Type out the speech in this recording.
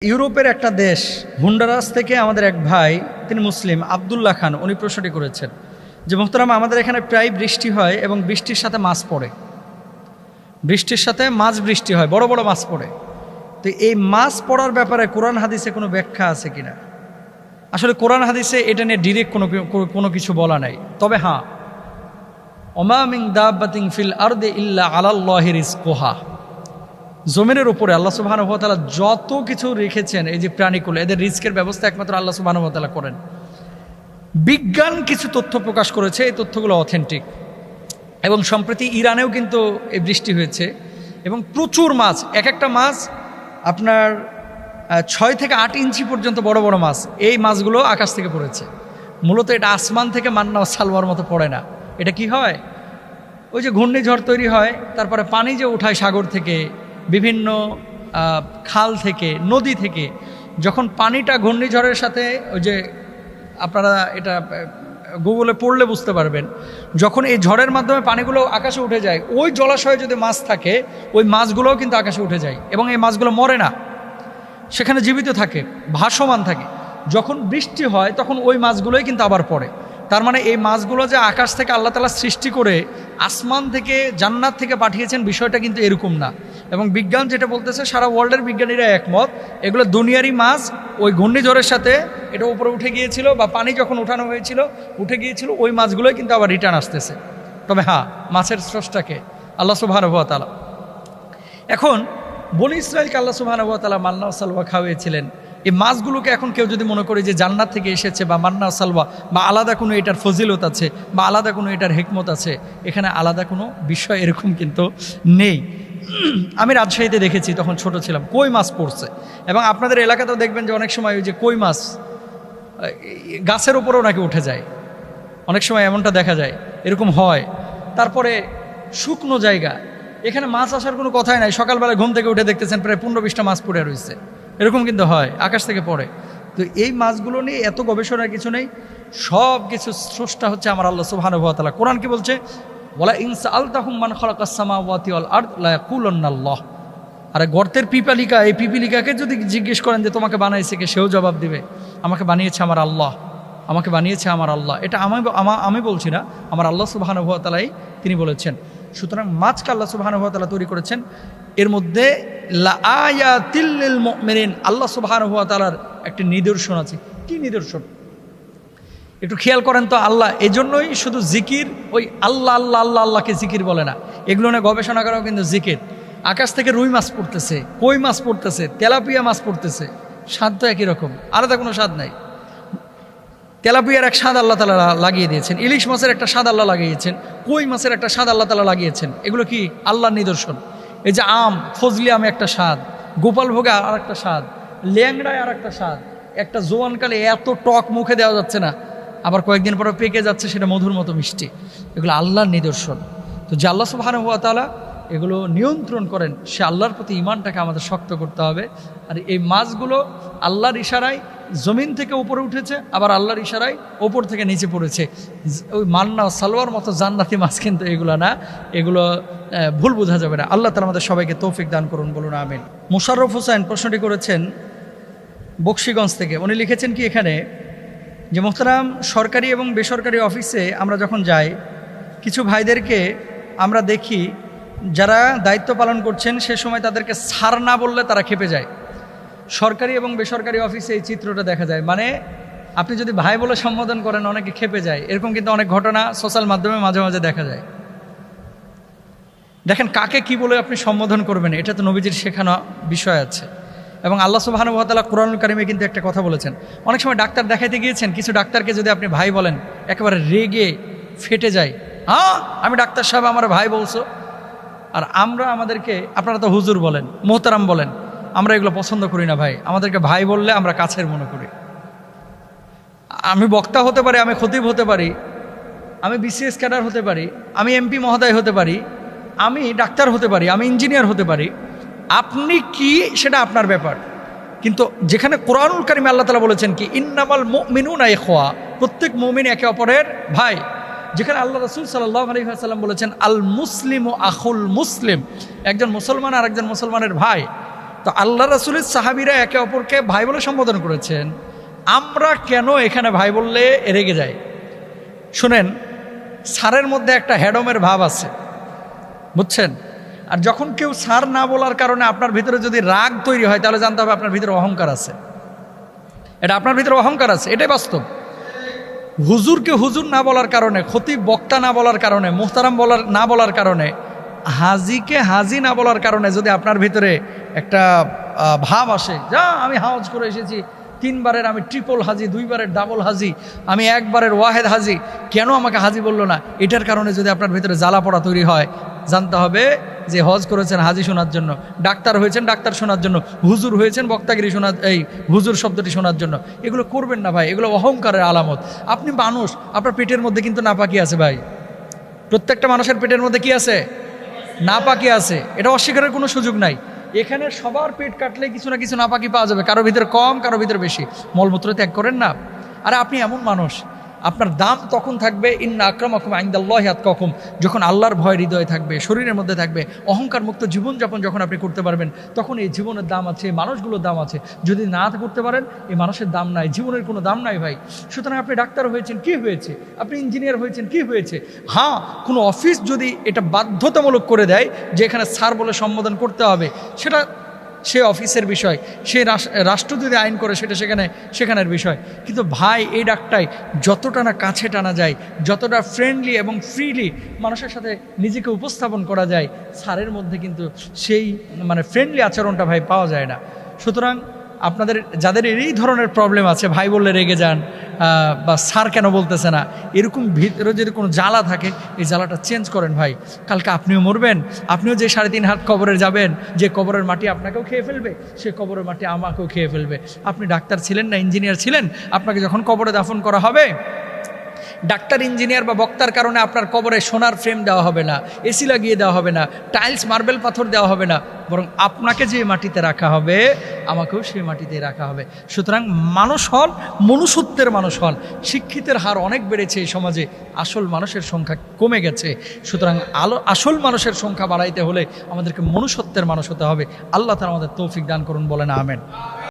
ইউরোপের একটা দেশ হন্ডুরাস থেকে আমাদের এক ভাই, তিনি মুসলিম, আব্দুল্লাহ খান, উনি প্রশ্নটি করেছেন যে মোহতারাম, আমাদের এখানে প্রায় বৃষ্টি হয় এবং বৃষ্টির সাথে মাছ পড়ে, বৃষ্টির সাথে বৃষ্টি হয়, বড় বড় মাছ পড়ে। তো এই মাছ পড়ার ব্যাপারে কোরআন হাদিসে কোনো ব্যাখ্যা আছে কিনা? আসলে কোরআন হাদিসে এটা নিয়ে ডিরেক্ট কোনো কিছু বলা নাই। তবে হ্যাঁ, ওমা মিন দাব্বাতিন ফিল আরদি ইল্লা আলাল্লাহি রিজকুহা, জমিনের উপরে আল্লাহ সুবহানাহু ওয়া তাআলা যত কিছু রেখেছেন, এই যে প্রাণীকুল, এদের রিজকের ব্যবস্থা একমাত্র আল্লাহ সুবহানাহু ওয়া তাআলা করেন। বিজ্ঞান কিছু তথ্য প্রকাশ করেছে, এই তথ্যগুলো অথেন্টিক। এবং সম্প্রতি ইরানেও কিন্তু এই বৃষ্টি হয়েছে এবং প্রচুর মাছ, এক একটা মাছ আপনার 6 থেকে 8 ইঞ্চি পর্যন্ত বড় বড় মাছ, এই মাছগুলো আকাশ থেকে পড়েছে। মূলত এটা আসমান থেকে মান্না ও সালওয়ার মতো পড়ে না। এটা কি হয়, ওই যে ঘূর্ণিঝড় তৈরি হয়, তারপরে পানি যে উঠায় সাগর থেকে, বিভিন্ন খাল থেকে, নদী থেকে, যখন পানিটা ঘূর্ণিঝড়ের সাথে, ওই যে আপনারা এটা গুগলে পড়লে বুঝতে পারবেন, যখন এই ঝড়ের মাধ্যমে পানিগুলো আকাশে উঠে যায়, ওই জলাশয়ে যদি মাছ থাকে, ওই মাছগুলোও কিন্তু আকাশে উঠে যায় এবং এই মাছগুলো মরে না, সেখানে জীবিত থাকে, ভাসমান থাকে। যখন বৃষ্টি হয় তখন ওই মাছগুলোই কিন্তু আবার পড়ে। তার মানে এই মাছগুলো যে আকাশ থেকে আল্লাহ তাআলা সৃষ্টি করে আসমান থেকে, জান্নাত থেকে পাঠিয়েছেন, বিষয়টা কিন্তু এরকম না। এবং বিজ্ঞান যেটা বলতেছে, সারা ওয়ার্ল্ডের বিজ্ঞানীরা একমত, এগুলো দুনিয়ারই মাছ। ওই ঘূর্ণিঝড়ের সাথে এটা উপরে উঠে গিয়েছিল, বা পানি যখন উঠানো হয়েছিল উঠে গিয়েছিল, ওই মাছগুলোই কিন্তু আবার রিটার্ন আসতেছে। তবে হ্যাঁ, মাছের স্রষ্টাকে আল্লাহ সুবহানাহু ওয়া তাআলা। এখন বনী ইসরাইলকে আল্লাহ সুবহানাহু ওয়া তাআলা মান্না ও সালওয়া খাওয়িয়েছিলেন। এই মাছগুলোকে এখন কেউ যদি মনে করে যে জান্নাত থেকে এসেছে, বা মান্না সালওয়া, বা আলাদা কোনো এটার ফজিলত আছে, বা আলাদা কোনো এটার হিকমত আছে, এখানে আলাদা কোনো বিষয় এরকম কিন্তু নেই। আমি রাজশাহীতে দেখেছি, তখন ছোট ছিলাম, কই মাছ পড়ছে। এবং আপনাদের এলাকাতেও দেখবেন যে অনেক সময় ওই যে কই মাছ গাছের উপরেও নাকি উঠে যায়, অনেক সময় এমনটা দেখা যায়, এরকম হয়। তারপরে শুকনো জায়গা, এখানে মাছ আসার কোনো কথাই নাই, সকালবেলা ঘুম থেকে উঠে দেখতেছেন প্রায় 15-20টা মাছ পড়ে রয়েছে, এরকম কিন্তু হয়, আকাশ থেকে পড়ে। তো এই মাছগুলো নিয়ে এত গবেষণার কিছু নেই, সব কিছু স্রষ্টা হচ্ছে আমার আল্লাহ সুবহানাহু ওয়া তাআলা। কোরআন কি বলছে? ওয়ালা ইন সাআলতাহুম মান খালাকাস সামাওয়াতি ওয়াল আরদ লা ইয়াকুলুন্নাল্লাহ। আরে গর্তের পিপালিকা, এই পিপিলিকাকে যদি জিজ্ঞেস করেন যে তোমাকে বানাইছে কে, সেও জবাব দিবে আমাকে বানিয়েছে আমার আল্লাহ, আমাকে বানিয়েছে আমার আল্লাহ। এটা আমি বলছি না, আমার আল্লাহ সুবহানাহু ওয়া তাআলাই তিনি বলেছেন। সুতরাং মাছকে আল্লাহ সুবহানাহু ওয়া তাআলা তৈরি করেছেন, এর মধ্যে লাআয়াতিল লিল মুমিনিন, আল্লাহ সুবহানাহু ওয়া তাআলার একটি নিদর্শন আছে। কি নিদর্শন? একটু খেয়াল করেন তো। আল্লাহ, এই জন্যই শুধু জিকির, ওই আল্লাহ আল্লাহ আল্লাহ আল্লাহকে জিকির বলে না, এগুলো নিয়ে গবেষণা করাও কিন্তু জিকির। আকাশ থেকে রুই মাছ পড়তেছে, কই মাছ পড়তেছে, তেলাপিয়া মাছ পড়তেছে, স্বাদ তো একই রকম, আলাদা কোনো স্বাদ নাই। তেলাপিয়ার এক স্বাদ আল্লাহ তাআলা লাগিয়ে দিয়েছেন, ইলিশ মাছের একটা স্বাদ আল্লাহ লাগিয়েছেন, কই মাছের একটা স্বাদ আল্লাহ তাআলা লাগিয়েছেন। এগুলো কি? আল্লাহর নিদর্শন। এই যে আম, ফজলি আম একটা স্বাদ, গোপাল ভোগে আর একটা স্বাদ, ল্যাংড়ায় আর একটা স্বাদ, একটা জোয়ানকালে এত টক মুখে দেওয়া যাচ্ছে না, আবার কয়েকদিন পরে পেকে যাচ্ছে, সেটা মধুর মতো মিষ্টি। এগুলো আল্লাহর নিদর্শন। তো যে আল্লাহ সুবহানাহু ওয়া তাআলা এগুলো নিয়ন্ত্রণ করেন, সে আল্লাহর প্রতি ঈমানটাকে আমাদের শক্ত করতে হবে। আর এই মাছগুলো আল্লাহর ইশারায় জমিন থেকে উপরে উঠেছে, আবার আল্লাহর ইশারায় ওপর থেকে নিচে পড়েছে। ওই মান্না সালওয়ার মতো জান্নাতি মাছ কিন্তু এগুলো না, এগুলো ভুল বোঝা যাবে না। আল্লাহ তাআলা আমাদের সবাইকে তৌফিক দান করুন, বলুন আমিন। মোশাররফ হোসেন প্রশ্নটি করেছেন বকশীগঞ্জ থেকে। উনি লিখেছেন কি এখানে, যে মোহতারাম, সরকারি এবং বেসরকারি অফিসে আমরা যখন যাই, কিছু ভাইদেরকে আমরা দেখি যারা দায়িত্ব পালন করছেন, সে সময় তাদেরকে স্যার না বললে তারা ক্ষেপে যায়। সরকারি এবং বেসরকারি অফিসে এই চিত্রটা দেখা যায়। মানে আপনি যদি ভাই বলে সম্বোধন করেন, অনেকে ক্ষেপে যায়। এরকম কিন্তু অনেক ঘটনা সোশ্যাল মাধ্যমে মাঝে মাঝে দেখা যায়। দেখেন, কাকে কি বলে আপনি সম্বোধন করবেন, এটা তো নবীজির শেখানো বিষয় আছে। এবং আল্লাহ সুবহানাহু ওয়া তাআলা কুরআনুল কারীমে কিন্তু একটা কথা বলেছেন। অনেক সময় ডাক্তার দেখাইতে গিয়েছেন, কিছু ডাক্তারকে যদি আপনি ভাই বলেন, একেবারে রেগে ফেটে যায়, হ্যাঁ আমি ডাক্তার সাহেব, আমার ভাই বলছো। আর আমরা আমাদেরকে, আপনারা তো হুজুর বলেন, মোহতারাম বলেন, আমরা এগুলো পছন্দ করি না ভাই। আমাদেরকে ভাই বললে আমরা কাছের মনে করি। আমি বক্তা হতে পারি, আমি খতিব হতে পারি, আমি বিসিএস ক্যাডার হতে পারি, আমি এমপি মহোদয় হতে পারি, আমি ডাক্তার হতে পারি, আমি ইঞ্জিনিয়ার হতে পারি। আপনি কি, সেটা আপনার ব্যাপার। কিন্তু যেখানে কুরআনুল কারীমে আল্লাহ তাআলা বলেছেন কি, ইন্নামাল মুমিনুনা ইখওয়া, প্রত্যেক মুমিন একে অপরের ভাই। যেখানে আল্লাহ রাসূল সাল্লাল্লাহু আলাইহি ওয়াসাল্লাম বলেছেন আল মুসলিমু আখুল মুসলিম, একজন মুসলমান আর একজন মুসলমানের ভাই। তো আল্লাহ রাসূলের সাহাবীরা একে অপরকে ভাই বলে সম্বোধন করেছেন, আমরা কেন এখানে ভাই বললে রেগে যাই? শুনেন, স্যারের মধ্যে একটা হ্যাডমের ভাব আছে, বুঝছেন? আর যখন কেউ স্যার না বলার কারণে আপনার ভিতরে যদি রাগ তৈরি হয়, তাহলে জানতে হবে আপনার ভিতরে অহংকার আছে। এটা আপনার ভিতরে অহংকার আছে, এটাই বাস্তব। হুজুরকে হুজুর না বলার কারণে, খতিব বক্তা না বলার কারণে, মুহতারাম না বলার কারণে, হাজিকে হাজি না বলার কারণে যদি আপনার ভিতরে একটা ভাব আসে, যা আমি হাজ করে এসেছি, 3 বারের আমি ট্রিপল হাজি, 2 বারের ডাবল হাজি, আমি 1 বারের ওয়াহেদ হাজি, কেন আমাকে হাজি বললো না, এটার কারণে যদি আপনার ভিতরে জ্বালা পড়া তৈরি হয়, জানতে হবে যে হজ করেছেন হাজি শোনার জন্য, ডাক্তার হয়েছেন ডাক্তার শোনার জন্য, হুজুর হয়েছেন বক্তাগিরি শোনার, এই হুজুর শব্দটি শোনার জন্য। এগুলো করবেন না ভাই, এগুলো অহংকারের আলামত। আপনি মানুষ, আপনার পেটের মধ্যে কিন্তু নাপাকি আছে ভাই। প্রত্যেকটা মানুষের পেটের মধ্যে কি আছে? নাপাকি আছে, এটা অস্বীকারের কোনো সুযোগ নাই। এখানে সবার পেট কাটলে কিছু না কিছু নাপাকি পাওয়া যাবে, কারো ভিতরে কম, কারো ভিতরে বেশি। মলমূত্র ত্যাগ করেন না। আরে আপনি এমন মানুষ, আপনার দাম তখন থাকবে ইন্না আকরামাকুম ইনদাল্লাহি আতকাকুম, যখন আল্লাহর ভয় হৃদয়ে থাকবে, শরীরের মধ্যে থাকবে। অহংকার মুক্ত জীবনযাপন যখন আপনি করতে পারবেন, তখন এই জীবনের দাম আছে, মানুষগুলোর দাম আছে। যদি না করতে পারেন, এই মানুষের দাম নাই, জীবনের কোনো দাম নাই ভাই। সুতরাং আপনি ডাক্তার হয়েছেন, কি হয়েছে? আপনি ইঞ্জিনিয়ার হয়েছেন, কি হয়েছে? হ্যাঁ, কোনো অফিস যদি এটা বাধ্যতামূলক করে দেয় যে এখানে স্যার বলে সম্বোধন করতে হবে, সেটা সে অফিসের বিষয়, সে রাষ্ট্র যদি আইন করে সেটা সেখানের বিষয়। কিন্তু ভাই, এই ডাকটাই যতটা না কাছে টানা যায়, যতটা ফ্রেন্ডলি এবং ফ্রিলি মানুষের সাথে নিজেকে উপস্থাপন করা যায়, স্যারের মধ্যে কিন্তু সেই ফ্রেন্ডলি আচরণটা ভাই পাওয়া যায় না। সুতরাং আপনাদের যাদের এই ধরনের প্রবলেম আছে, ভাই বললে রেগে যান বা স্যার কেন বলতেছে না, এরকম ভিতরে যদি কোনো জ্বালা থাকে, এই জ্বালাটা চেঞ্জ করেন ভাই। কালকে আপনিও মরবেন, আপনিও যে 3.5 হাত কবরে যাবেন, যে কবরের মাটি আপনাকেও খেয়ে ফেলবে, সে কবরের মাটি আমাকেও খেয়ে ফেলবে। আপনি ডাক্তার ছিলেন না ইঞ্জিনিয়ার ছিলেন, আপনাকে যখন কবরে দাফন করা হবে, ডাক্তার ইঞ্জিনিয়ার বা বক্তার কারণে আপনার কবরে সোনার ফ্রেম দেওয়া হবে না, এসি লাগিয়ে দেওয়া হবে না, টাইলস মার্বেল পাথর দেওয়া হবে না, বরং আপনাকে যে মাটিতে রাখা হবে, আমাকেও সেই মাটিতে রাখা হবে। সুতরাং মানুষ হন, মনুষ্যত্বের মানুষ হন। শিক্ষিতের হার অনেক বেড়েছে এই সমাজে, আসল মানুষের সংখ্যা কমে গেছে। সুতরাং আসল মানুষের সংখ্যা বাড়াইতে হলে আমাদেরকে মনুষ্যত্বের মানুষ হতে হবে। আল্লাহ তাআলা আমাদের তৌফিক দান করুন, বলেন আমেন।